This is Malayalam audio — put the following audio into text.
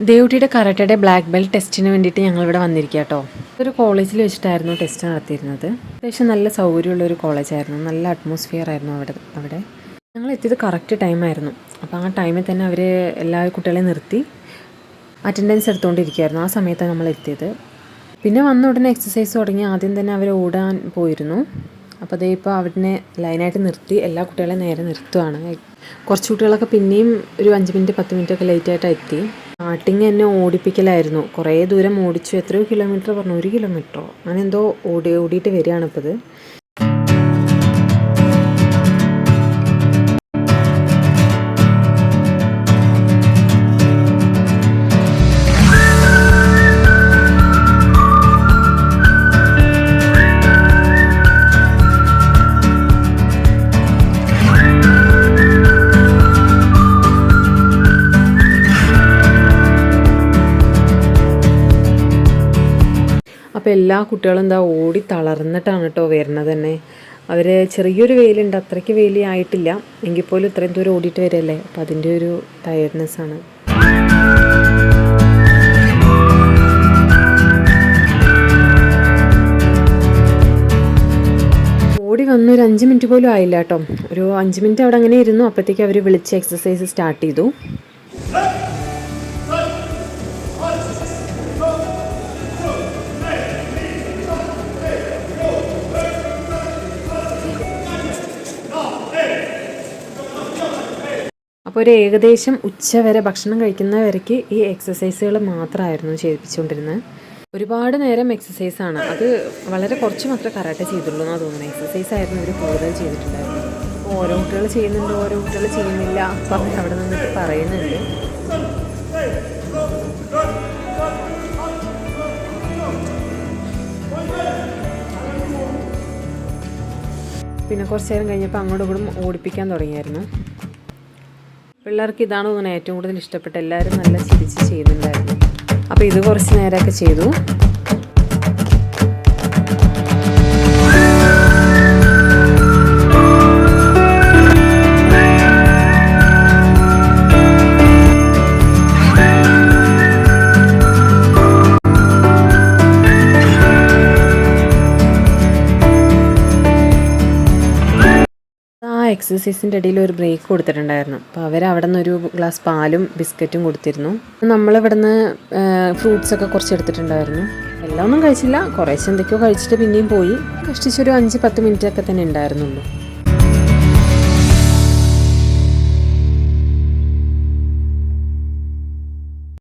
ദേവുട്ടിയുടെ കരാട്ടയുടെ ബ്ലാക്ക് ബെൽറ്റ് ടെസ്റ്റിന് വേണ്ടിയിട്ട് ഞങ്ങളിവിടെ വന്നിരിക്കുക കേട്ടോ. ഒരു കോളേജിൽ വെച്ചിട്ടായിരുന്നു ടെസ്റ്റ് നടത്തിയിരുന്നത്. അത്യാവശ്യം നല്ല സൗകര്യമുള്ളൊരു കോളേജായിരുന്നു, നല്ല അറ്റ്മോസ്ഫിയർ ആയിരുന്നു അവിടെ ഞങ്ങൾ എത്തിയത് കറക്റ്റ് ടൈമായിരുന്നു. അപ്പോൾ ആ ടൈമിൽ തന്നെ അവർ എല്ലാ കുട്ടികളെയും നിർത്തി അറ്റൻഡൻസ് എടുത്തുകൊണ്ടിരിക്കുകയായിരുന്നു. ആ സമയത്താണ് നമ്മൾ എത്തിയത്. പിന്നെ വന്ന ഉടനെ എക്സസൈസ് തുടങ്ങി. ആദ്യം തന്നെ അവർ ഓടാൻ പോയിരുന്നു. അപ്പോൾ അതേ ഇപ്പോൾ അവിടെ ലൈനായിട്ട് നിർത്തി എല്ലാ കുട്ടികളെയും നേരെ നിർത്തുകയാണ്. കുറച്ച് കുട്ടികളൊക്കെ പിന്നെയും ഒരു 5 മിനിറ്റ് 10 മിനിറ്റൊക്കെ ലേറ്റായിട്ടാണ് എത്തി. സ്റ്റാർട്ടിങ് എന്നെ ഓടിപ്പിക്കലായിരുന്നു. കുറേ ദൂരം ഓടിച്ചു. എത്രയോ കിലോമീറ്റർ പറഞ്ഞു, 1 കിലോമീറ്ററോ അങ്ങനെ എന്തോ ഓടിയിട്ട് വരികയാണിപ്പോൾ ഇത്. അപ്പോൾ എല്ലാ കുട്ടികളും എന്താ ഓടി തളർന്നിട്ടാണ് കേട്ടോ വരുന്നത് തന്നെ. അവർ ചെറിയൊരു വെയിലുണ്ട്, അത്രയ്ക്ക് വെയിൽ ആയിട്ടില്ല, എങ്കിൽ പോലും ഇത്രയും ദൂരം ഓടിയിട്ട് വരല്ലേ. അപ്പോൾ അതിൻ്റെ ഒരു ടയർഡ്നെസ്സാണ്. ഓടി വന്ന് ഒരു 5 മിനിറ്റ് പോലും ആയില്ല കേട്ടോ. ഒരു 5 മിനിറ്റ് അവിടെ അങ്ങനെ ഇരുന്നു. അപ്പോഴത്തേക്ക് അവർ വിളിച്ച് എക്സസൈസ് സ്റ്റാർട്ട് ചെയ്തു. അപ്പോൾ ഒരു ഏകദേശം ഉച്ചവരെ ഭക്ഷണം കഴിക്കുന്നവരേക്ക് ഈ എക്സസൈസുകൾ മാത്രമായിരുന്നു ചെയ്യിപ്പിച്ചുകൊണ്ടിരുന്നത്. ഒരുപാട് നേരം എക്സസൈസാണ്. അത് വളരെ കുറച്ച് മാത്രമേ കരാട്ടെ ചെയ്തുള്ളൂ എന്നാണ് തോന്നുന്നത്. എക്സസൈസ് ആയിരുന്നു ഇവർ കൂടുതൽ ചെയ്തിട്ടുണ്ടായിരുന്നു. അപ്പോൾ ഓരോ കുട്ടികൾ ചെയ്യുന്നുണ്ട്, ഓരോ കുട്ടികൾ ചെയ്യുന്നില്ല അപ്പം അവിടെ നിന്നിട്ട് പറയുന്നുണ്ട്. പിന്നെ കുറച്ച് നേരം കഴിഞ്ഞപ്പോൾ അങ്ങോട്ടും ഇങ്ങോട്ടും ഓടിപ്പിക്കാൻ തുടങ്ങിയായിരുന്നു. പിള്ളേർക്ക് ഇതാണ് തോന്നുന്നത് ഏറ്റവും കൂടുതൽ ഇഷ്ടപ്പെട്ട. എല്ലാവരും നല്ല ചിരിച്ച് ചെയ്യുന്നുണ്ടായിരുന്നു. അപ്പോൾ ഇത് കുറച്ച് നേരമൊക്കെ ചെയ്തു. എക്സസൈസിൻ്റെ ഇടയിൽ ഒരു ബ്രേക്ക് കൊടുത്തിട്ടുണ്ടായിരുന്നു. അപ്പോൾ അവരവിടെ നിന്ന് ഒരു ഗ്ലാസ് പാലും ബിസ്ക്കറ്റും കൊടുത്തിരുന്നു. നമ്മളിവിടെ നിന്ന് ഫ്രൂട്ട്സൊക്കെ കുറച്ച് എടുത്തിട്ടുണ്ടായിരുന്നു. എല്ലാം ഒന്നും കഴിച്ചില്ല, കുറേശ്ശെ എന്തൊക്കെയോ കഴിച്ചിട്ട് പിന്നെയും പോയി. കഷ്ടിച്ചൊരു 5-10 മിനിറ്റൊക്കെ തന്നെ ഉണ്ടായിരുന്നുള്ളൂ.